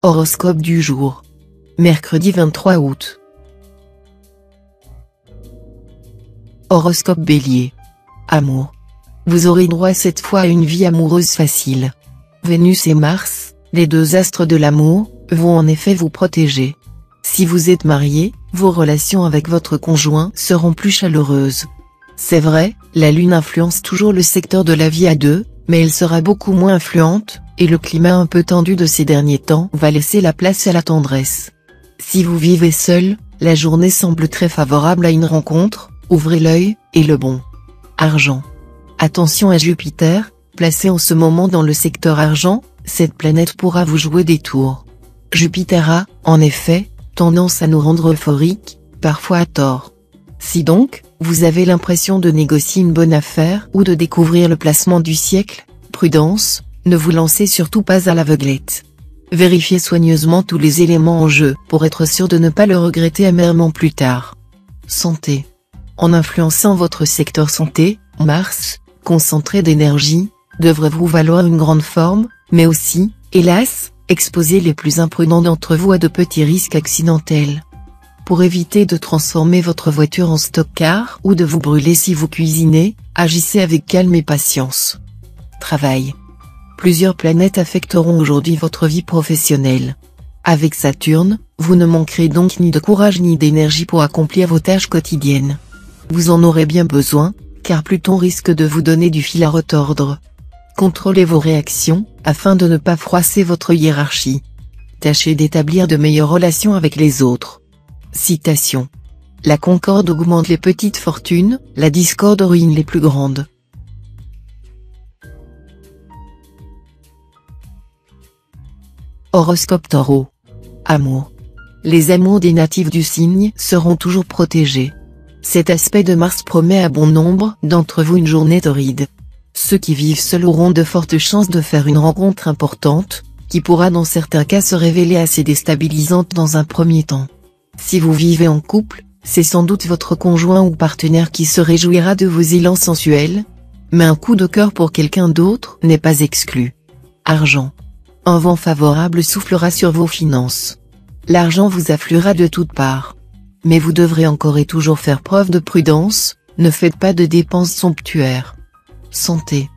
Horoscope du jour. Mercredi 23 août. Horoscope Bélier. Amour. Vous aurez droit cette fois à une vie amoureuse facile. Vénus et Mars, les deux astres de l'amour, vont en effet vous protéger. Si vous êtes marié, vos relations avec votre conjoint seront plus chaleureuses. C'est vrai, la Lune influence toujours le secteur de la vie à deux, mais elle sera beaucoup moins influente, et le climat un peu tendu de ces derniers temps va laisser la place à la tendresse. Si vous vivez seul, la journée semble très favorable à une rencontre, ouvrez l'œil, et le bon. Argent. Attention à Jupiter, placé en ce moment dans le secteur argent, cette planète pourra vous jouer des tours. Jupiter a, en effet, tendance à nous rendre euphoriques, parfois à tort. Si donc, vous avez l'impression de négocier une bonne affaire ou de découvrir le placement du siècle, prudence, ne vous lancez surtout pas à l'aveuglette. Vérifiez soigneusement tous les éléments en jeu pour être sûr de ne pas le regretter amèrement plus tard. Santé. En influençant votre secteur santé, Mars, concentré d'énergie, devrait vous valoir une grande forme, mais aussi, hélas, exposer les plus imprudents d'entre vous à de petits risques accidentels. Pour éviter de transformer votre voiture en stock-car ou de vous brûler si vous cuisinez, agissez avec calme et patience. Travail. Plusieurs planètes affecteront aujourd'hui votre vie professionnelle. Avec Saturne, vous ne manquerez donc ni de courage ni d'énergie pour accomplir vos tâches quotidiennes. Vous en aurez bien besoin, car Pluton risque de vous donner du fil à retordre. Contrôlez vos réactions, afin de ne pas froisser votre hiérarchie. Tâchez d'établir de meilleures relations avec les autres. Citation. La concorde augmente les petites fortunes, la discorde ruine les plus grandes. Horoscope Taureau. Amour. Les amours des natifs du signe seront toujours protégés. Cet aspect de Mars promet à bon nombre d'entre vous une journée torride. Ceux qui vivent seuls auront de fortes chances de faire une rencontre importante, qui pourra dans certains cas se révéler assez déstabilisante dans un premier temps. Si vous vivez en couple, c'est sans doute votre conjoint ou partenaire qui se réjouira de vos élans sensuels, mais un coup de cœur pour quelqu'un d'autre n'est pas exclu. Argent. Un vent favorable soufflera sur vos finances. L'argent vous affluera de toutes parts. Mais vous devrez encore et toujours faire preuve de prudence, ne faites pas de dépenses somptuaires. Santé.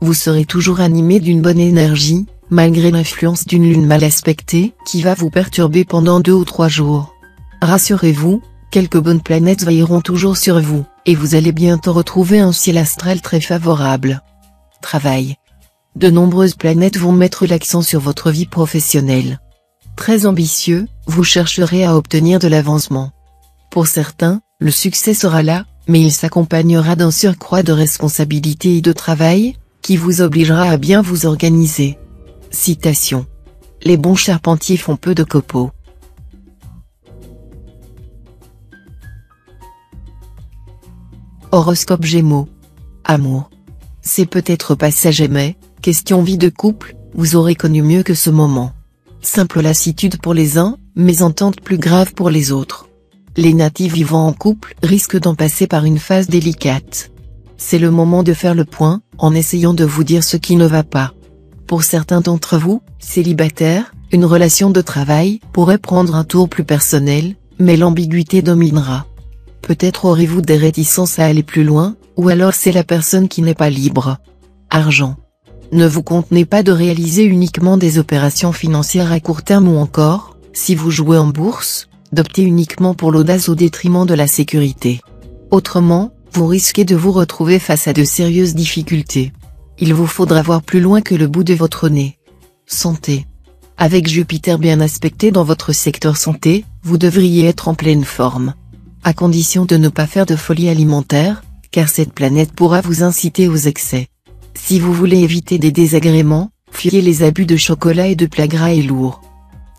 Vous serez toujours animé d'une bonne énergie, malgré l'influence d'une lune mal aspectée, qui va vous perturber pendant 2 ou 3 jours. Rassurez-vous, quelques bonnes planètes veilleront toujours sur vous, et vous allez bientôt retrouver un ciel astral très favorable. Travail. De nombreuses planètes vont mettre l'accent sur votre vie professionnelle. Très ambitieux, vous chercherez à obtenir de l'avancement. Pour certains, le succès sera là, mais il s'accompagnera d'un surcroît de responsabilité et de travail, qui vous obligera à bien vous organiser. Citation. Les bons charpentiers font peu de copeaux. Horoscope Gémeaux. Amour. C'est peut-être passager mais, question vie de couple, vous aurez connu mieux que ce moment. Simple lassitude pour les uns, mésentente plus grave pour les autres. Les natifs vivant en couple risquent d'en passer par une phase délicate. C'est le moment de faire le point, en essayant de vous dire ce qui ne va pas. Pour certains d'entre vous, célibataires, une relation de travail pourrait prendre un tour plus personnel, mais l'ambiguïté dominera. Peut-être aurez-vous des réticences à aller plus loin, ou alors c'est la personne qui n'est pas libre. Argent. Ne vous contenez pas de réaliser uniquement des opérations financières à court terme ou encore, si vous jouez en bourse, d'opter uniquement pour l'audace au détriment de la sécurité. Autrement, vous risquez de vous retrouver face à de sérieuses difficultés. Il vous faudra voir plus loin que le bout de votre nez. Santé. Avec Jupiter bien aspecté dans votre secteur santé, vous devriez être en pleine forme. À condition de ne pas faire de folie alimentaire, car cette planète pourra vous inciter aux excès. Si vous voulez éviter des désagréments, fuyez les abus de chocolat et de plats gras et lourds.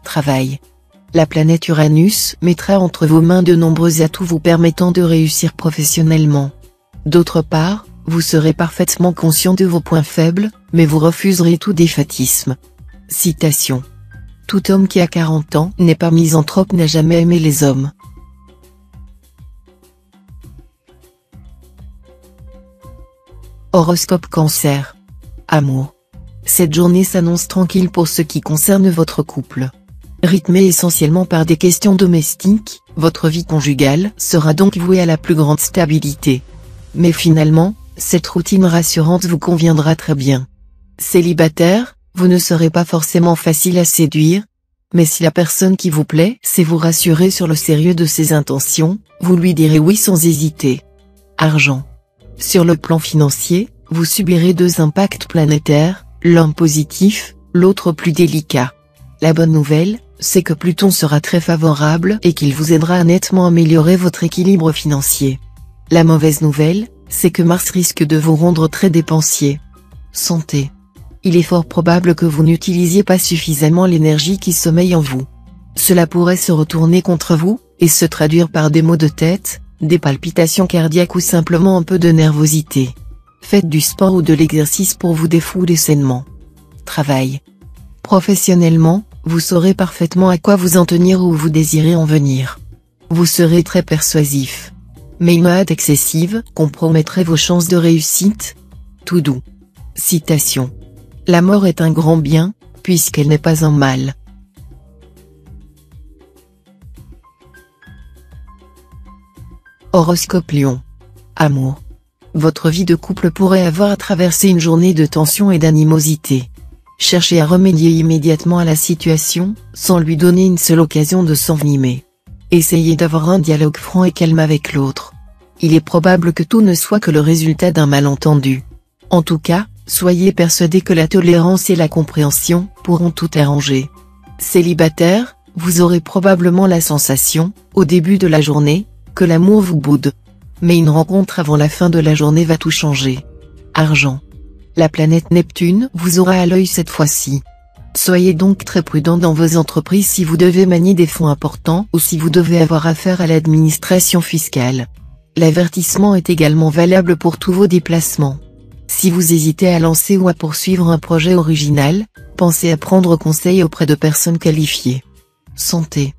Travail. La planète Uranus mettra entre vos mains de nombreux atouts vous permettant de réussir professionnellement. D'autre part, vous serez parfaitement conscient de vos points faibles, mais vous refuserez tout défaitisme. Citation. Tout homme qui a 40 ans n'est pas misanthrope n'a jamais aimé les hommes. Horoscope Cancer. Amour. Cette journée s'annonce tranquille pour ce qui concerne votre couple. Rythmée essentiellement par des questions domestiques, votre vie conjugale sera donc vouée à la plus grande stabilité. Mais finalement, cette routine rassurante vous conviendra très bien. Célibataire, vous ne serez pas forcément facile à séduire, mais si la personne qui vous plaît sait vous rassurer sur le sérieux de ses intentions, vous lui direz oui sans hésiter. Argent. Sur le plan financier, vous subirez deux impacts planétaires, l'un positif, l'autre plus délicat. La bonne nouvelle, c'est que Pluton sera très favorable et qu'il vous aidera à nettement améliorer votre équilibre financier. La mauvaise nouvelle, c'est que Mars risque de vous rendre très dépensier. Santé. Il est fort probable que vous n'utilisiez pas suffisamment l'énergie qui sommeille en vous. Cela pourrait se retourner contre vous, et se traduire par des maux de tête, des palpitations cardiaques ou simplement un peu de nervosité. Faites du sport ou de l'exercice pour vous défouler sainement. Travail. Professionnellement, vous saurez parfaitement à quoi vous en tenir ou où vous désirez en venir. Vous serez très persuasif. Mais une hâte excessive compromettrait vos chances de réussite. Tout doux. Citation. La mort est un grand bien, puisqu'elle n'est pas un mal. Horoscope Lion. Amour. Votre vie de couple pourrait avoir à traverser une journée de tension et d'animosité. Cherchez à remédier immédiatement à la situation, sans lui donner une seule occasion de s'envenimer. Essayez d'avoir un dialogue franc et calme avec l'autre. Il est probable que tout ne soit que le résultat d'un malentendu. En tout cas, soyez persuadé que la tolérance et la compréhension pourront tout arranger. Célibataire, vous aurez probablement la sensation, au début de la journée, que l'amour vous boude. Mais une rencontre avant la fin de la journée va tout changer. Argent. La planète Neptune vous aura à l'œil cette fois-ci. Soyez donc très prudent dans vos entreprises si vous devez manier des fonds importants ou si vous devez avoir affaire à l'administration fiscale. L'avertissement est également valable pour tous vos déplacements. Si vous hésitez à lancer ou à poursuivre un projet original, pensez à prendre conseil auprès de personnes qualifiées. Santé.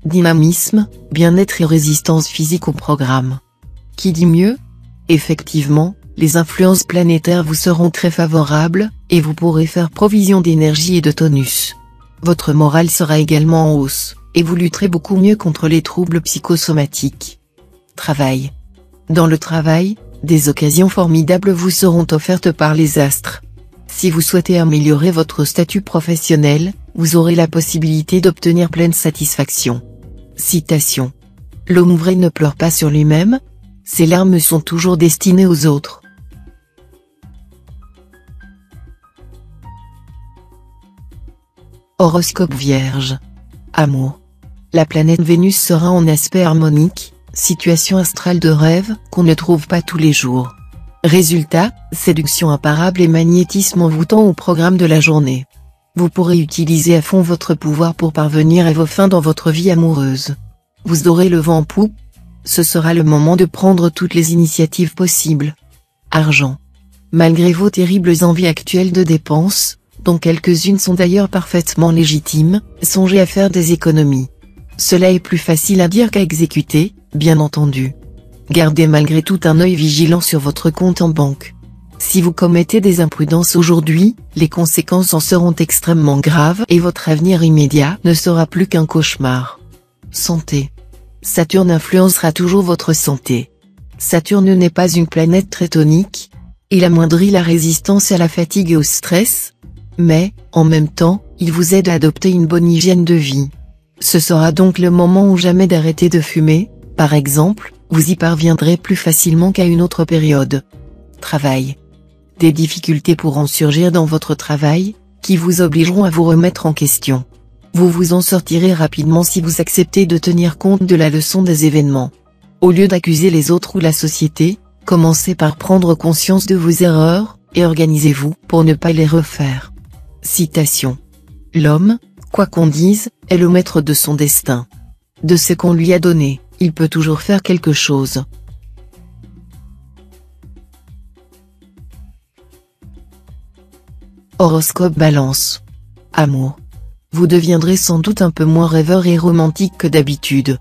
Dynamisme, bien-être et résistance physique au programme. Qui dit mieux? Effectivement, les influences planétaires vous seront très favorables, et vous pourrez faire provision d'énergie et de tonus. Votre morale sera également en hausse, et vous lutterez beaucoup mieux contre les troubles psychosomatiques. Travail. Dans le travail, des occasions formidables vous seront offertes par les astres. Si vous souhaitez améliorer votre statut professionnel, vous aurez la possibilité d'obtenir pleine satisfaction. Citation. L'homme vrai ne pleure pas sur lui-même, ses larmes sont toujours destinées aux autres. Horoscope Vierge. Amour. La planète Vénus sera en aspect harmonique, situation astrale de rêve qu'on ne trouve pas tous les jours. Résultat, séduction imparable et magnétisme envoûtant au programme de la journée. Vous pourrez utiliser à fond votre pouvoir pour parvenir à vos fins dans votre vie amoureuse. Vous aurez le vent en poupe. Ce sera le moment de prendre toutes les initiatives possibles. Argent. Malgré vos terribles envies actuelles de dépenses, dont quelques-unes sont d'ailleurs parfaitement légitimes, songez à faire des économies. Cela est plus facile à dire qu'à exécuter, bien entendu. Gardez malgré tout un œil vigilant sur votre compte en banque. Si vous commettez des imprudences aujourd'hui, les conséquences en seront extrêmement graves et votre avenir immédiat ne sera plus qu'un cauchemar. Santé. Saturne influencera toujours votre santé. Saturne n'est pas une planète très tonique. Il amoindrit la résistance à la fatigue et au stress. Mais, en même temps, il vous aide à adopter une bonne hygiène de vie. Ce sera donc le moment ou jamais d'arrêter de fumer, par exemple, vous y parviendrez plus facilement qu'à une autre période. Travail. Des difficultés pourront surgir dans votre travail, qui vous obligeront à vous remettre en question. Vous vous en sortirez rapidement si vous acceptez de tenir compte de la leçon des événements. Au lieu d'accuser les autres ou la société, commencez par prendre conscience de vos erreurs, et organisez-vous pour ne pas les refaire. Citation. L'homme, quoi qu'on dise, est le maître de son destin. De ce qu'on lui a donné, il peut toujours faire quelque chose. Horoscope Balance. Amour. Vous deviendrez sans doute un peu moins rêveur et romantique que d'habitude.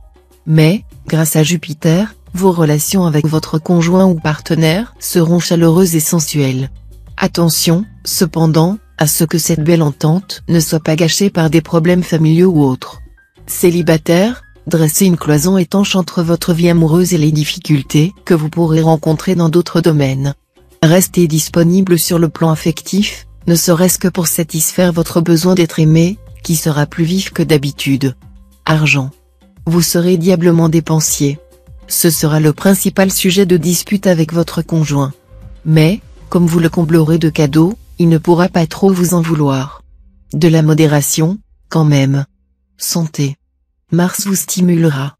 Mais, grâce à Jupiter, vos relations avec votre conjoint ou partenaire seront chaleureuses et sensuelles. Attention, cependant, à ce que cette belle entente ne soit pas gâchée par des problèmes familiaux ou autres. Célibataire, dressez une cloison étanche entre votre vie amoureuse et les difficultés que vous pourrez rencontrer dans d'autres domaines. Restez disponible sur le plan affectif, ne serait-ce que pour satisfaire votre besoin d'être aimé, qui sera plus vif que d'habitude. Argent. Vous serez diablement dépensier. Ce sera le principal sujet de dispute avec votre conjoint. Mais, comme vous le comblerez de cadeaux, il ne pourra pas trop vous en vouloir. De la modération, quand même. Santé. Mars vous stimulera.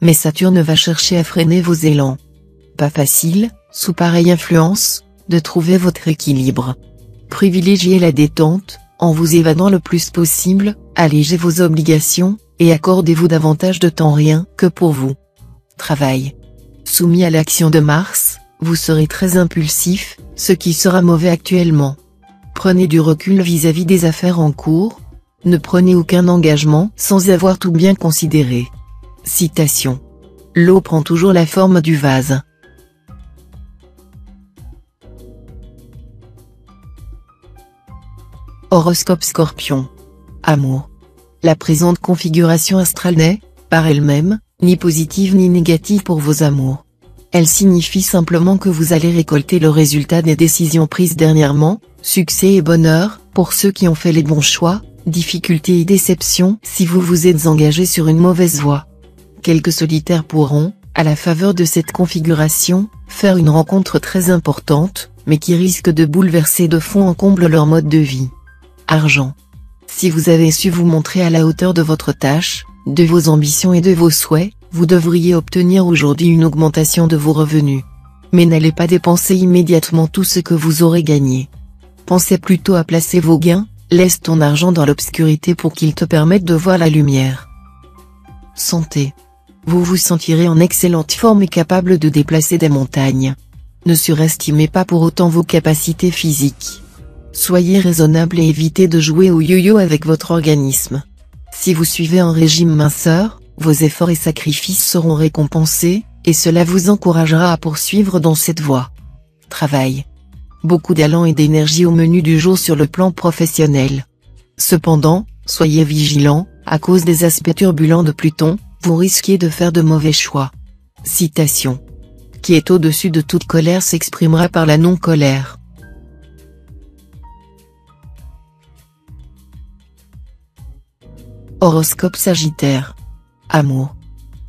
Mais Saturne va chercher à freiner vos élans. Pas facile, sous pareille influence, de trouver votre équilibre. Privilégiez la détente, en vous évadant le plus possible, allégez vos obligations, et accordez-vous davantage de temps rien que pour vous. Travail. Soumis à l'action de Mars, vous serez très impulsif, ce qui sera mauvais actuellement. Prenez du recul vis-à-vis des affaires en cours. Ne prenez aucun engagement sans avoir tout bien considéré. Citation. L'eau prend toujours la forme du vase. Horoscope Scorpion. Amour. La présente configuration astrale n'est, par elle-même, ni positive ni négative pour vos amours. Elle signifie simplement que vous allez récolter le résultat des décisions prises dernièrement, succès et bonheur, pour ceux qui ont fait les bons choix, difficultés et déceptions si vous vous êtes engagé sur une mauvaise voie. Quelques solitaires pourront, à la faveur de cette configuration, faire une rencontre très importante, mais qui risque de bouleverser de fond en comble leur mode de vie. Argent. Si vous avez su vous montrer à la hauteur de votre tâche, de vos ambitions et de vos souhaits, vous devriez obtenir aujourd'hui une augmentation de vos revenus. Mais n'allez pas dépenser immédiatement tout ce que vous aurez gagné. Pensez plutôt à placer vos gains, laisse ton argent dans l'obscurité pour qu'il te permette de voir la lumière. Santé. Vous vous sentirez en excellente forme et capable de déplacer des montagnes. Ne surestimez pas pour autant vos capacités physiques. Soyez raisonnable et évitez de jouer au yo-yo avec votre organisme. Si vous suivez un régime minceur, vos efforts et sacrifices seront récompensés, et cela vous encouragera à poursuivre dans cette voie. Travail. Beaucoup d'allant et d'énergie au menu du jour sur le plan professionnel. Cependant, soyez vigilants, à cause des aspects turbulents de Pluton, vous risquez de faire de mauvais choix. Citation. Qui est au-dessus de toute colère s'exprimera par la non-colère. Horoscope Sagittaire. Amour.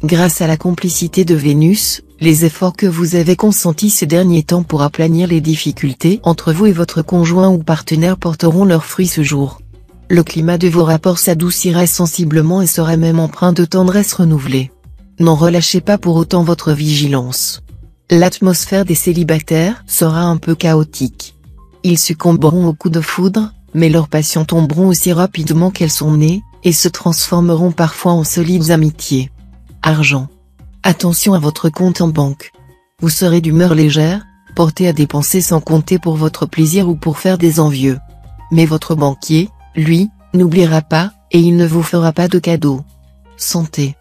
Grâce à la complicité de Vénus, les efforts que vous avez consentis ces derniers temps pour aplanir les difficultés entre vous et votre conjoint ou partenaire porteront leurs fruits ce jour. Le climat de vos rapports s'adoucira sensiblement et sera même empreint de tendresse renouvelée. N'en relâchez pas pour autant votre vigilance. L'atmosphère des célibataires sera un peu chaotique. Ils succomberont aux coups de foudre, mais leurs passions tomberont aussi rapidement qu'elles sont nées, et se transformeront parfois en solides amitiés. Argent. Attention à votre compte en banque. Vous serez d'humeur légère, porté à dépenser sans compter pour votre plaisir ou pour faire des envieux. Mais votre banquier, lui, n'oubliera pas, et il ne vous fera pas de cadeaux. Santé.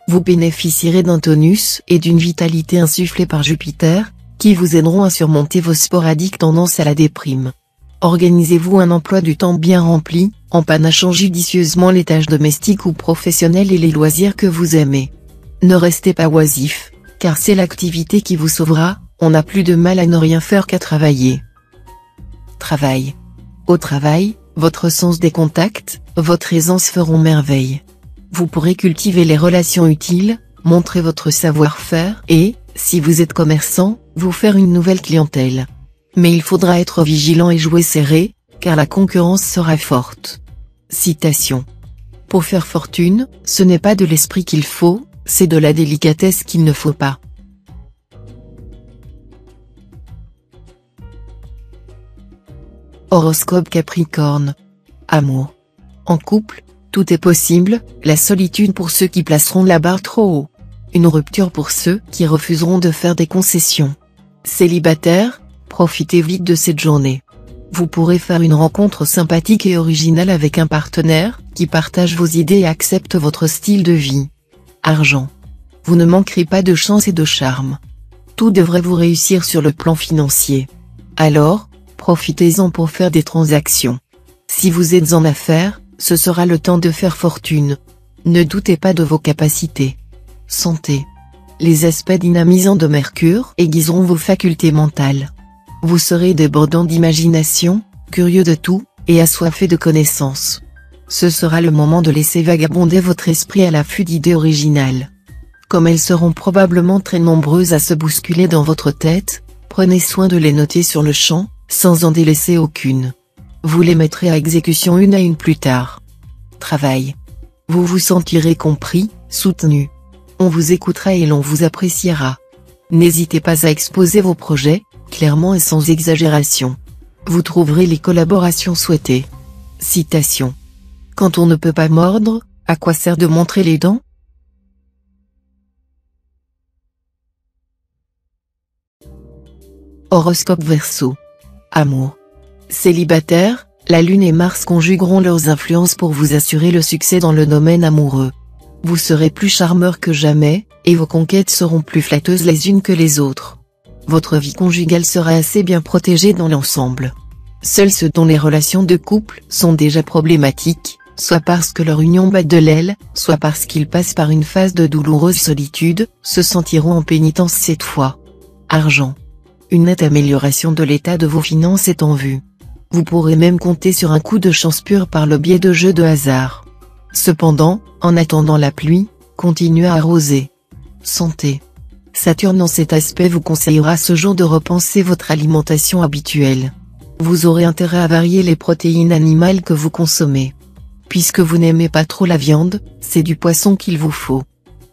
Vous bénéficierez d'un tonus et d'une vitalité insufflée par Jupiter, qui vous aideront à surmonter vos sporadiques tendances à la déprime. Organisez-vous un emploi du temps bien rempli, en panachant judicieusement les tâches domestiques ou professionnelles et les loisirs que vous aimez. Ne restez pas oisif, car c'est l'activité qui vous sauvera, on n'a plus de mal à ne rien faire qu'à travailler. Travail. Au travail, votre sens des contacts, votre aisance feront merveille. Vous pourrez cultiver les relations utiles, montrer votre savoir-faire et, si vous êtes commerçant, vous faire une nouvelle clientèle. Mais il faudra être vigilant et jouer serré, car la concurrence sera forte. Citation. Pour faire fortune, ce n'est pas de l'esprit qu'il faut, c'est de la délicatesse qu'il ne faut pas. Horoscope Capricorne. Amour. En couple, tout est possible, la solitude pour ceux qui placeront la barre trop haut. Une rupture pour ceux qui refuseront de faire des concessions. Célibataire, profitez vite de cette journée. Vous pourrez faire une rencontre sympathique et originale avec un partenaire, qui partage vos idées et accepte votre style de vie. Argent. Vous ne manquerez pas de chance et de charme. Tout devrait vous réussir sur le plan financier. Alors, profitez-en pour faire des transactions. Si vous êtes en affaires, ce sera le temps de faire fortune. Ne doutez pas de vos capacités. Santé. Les aspects dynamisants de Mercure aiguiseront vos facultés mentales. Vous serez débordant d'imagination, curieux de tout, et assoiffé de connaissances. Ce sera le moment de laisser vagabonder votre esprit à l'affût d'idées originales. Comme elles seront probablement très nombreuses à se bousculer dans votre tête, prenez soin de les noter sur le champ, sans en délaisser aucune. Vous les mettrez à exécution une à une plus tard. Travail. Vous vous sentirez compris, soutenu. On vous écoutera et l'on vous appréciera. N'hésitez pas à exposer vos projets, clairement et sans exagération. Vous trouverez les collaborations souhaitées. Citation. Quand on ne peut pas mordre, à quoi sert de montrer les dents? Horoscope Verseau. Amour. Célibataire, la Lune et Mars conjugueront leurs influences pour vous assurer le succès dans le domaine amoureux. Vous serez plus charmeur que jamais, et vos conquêtes seront plus flatteuses les unes que les autres. Votre vie conjugale sera assez bien protégée dans l'ensemble. Seuls ceux dont les relations de couple sont déjà problématiques, soit parce que leur union bat de l'aile, soit parce qu'ils passent par une phase de douloureuse solitude, se sentiront en pénitence cette fois. Argent. Une nette amélioration de l'état de vos finances est en vue. Vous pourrez même compter sur un coup de chance pure par le biais de jeux de hasard. Cependant, en attendant la pluie, continuez à arroser. Santé. Saturne en cet aspect vous conseillera ce jour de repenser votre alimentation habituelle. Vous aurez intérêt à varier les protéines animales que vous consommez. Puisque vous n'aimez pas trop la viande, c'est du poisson qu'il vous faut.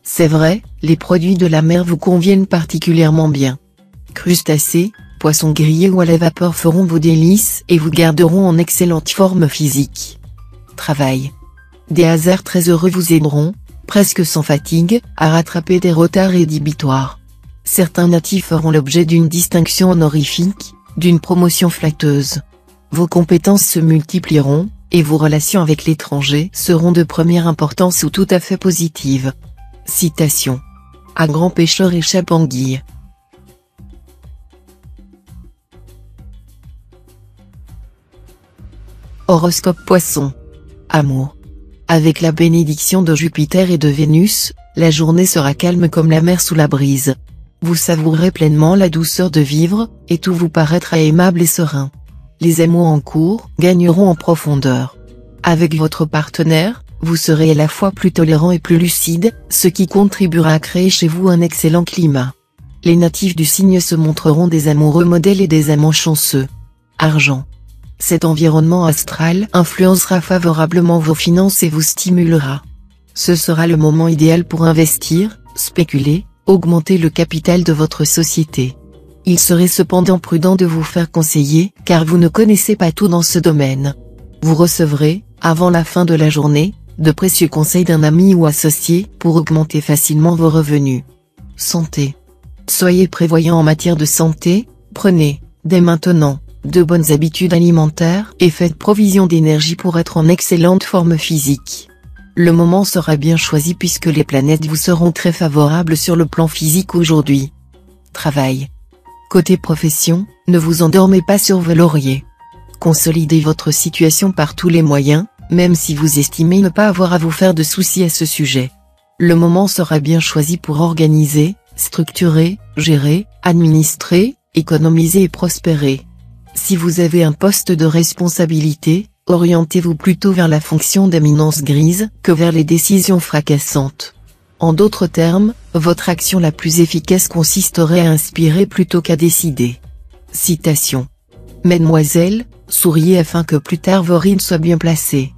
C'est vrai, les produits de la mer vous conviennent particulièrement bien. Crustacés, poissons grillés ou à la vapeur feront vos délices et vous garderont en excellente forme physique. Travail. Des hasards très heureux vous aideront, presque sans fatigue, à rattraper des retards rédhibitoires. Certains natifs feront l'objet d'une distinction honorifique, d'une promotion flatteuse. Vos compétences se multiplieront, et vos relations avec l'étranger seront de première importance ou tout à fait positives. Citation. À grand pêcheur échappe anguille. Horoscope Poisson. Amour. Avec la bénédiction de Jupiter et de Vénus, la journée sera calme comme la mer sous la brise. Vous savourerez pleinement la douceur de vivre, et tout vous paraîtra aimable et serein. Les amours en cours gagneront en profondeur. Avec votre partenaire, vous serez à la fois plus tolérant et plus lucide, ce qui contribuera à créer chez vous un excellent climat. Les natifs du signe se montreront des amoureux modèles et des amants chanceux. Argent. Cet environnement astral influencera favorablement vos finances et vous stimulera. Ce sera le moment idéal pour investir, spéculer, augmenter le capital de votre société. Il serait cependant prudent de vous faire conseiller, car vous ne connaissez pas tout dans ce domaine. Vous recevrez, avant la fin de la journée, de précieux conseils d'un ami ou associé pour augmenter facilement vos revenus. Santé. Soyez prévoyant en matière de santé, prenez, dès maintenant, de bonnes habitudes alimentaires et faites provision d'énergie pour être en excellente forme physique. Le moment sera bien choisi puisque les planètes vous seront très favorables sur le plan physique aujourd'hui. Travail. Côté profession, ne vous endormez pas sur vos lauriers. Consolidez votre situation par tous les moyens, même si vous estimez ne pas avoir à vous faire de soucis à ce sujet. Le moment sera bien choisi pour organiser, structurer, gérer, administrer, économiser et prospérer. Si vous avez un poste de responsabilité, orientez-vous plutôt vers la fonction d'éminence grise que vers les décisions fracassantes. En d'autres termes, votre action la plus efficace consisterait à inspirer plutôt qu'à décider. Citation. Mesdemoiselles, souriez afin que plus tard vos rides soient bien placées.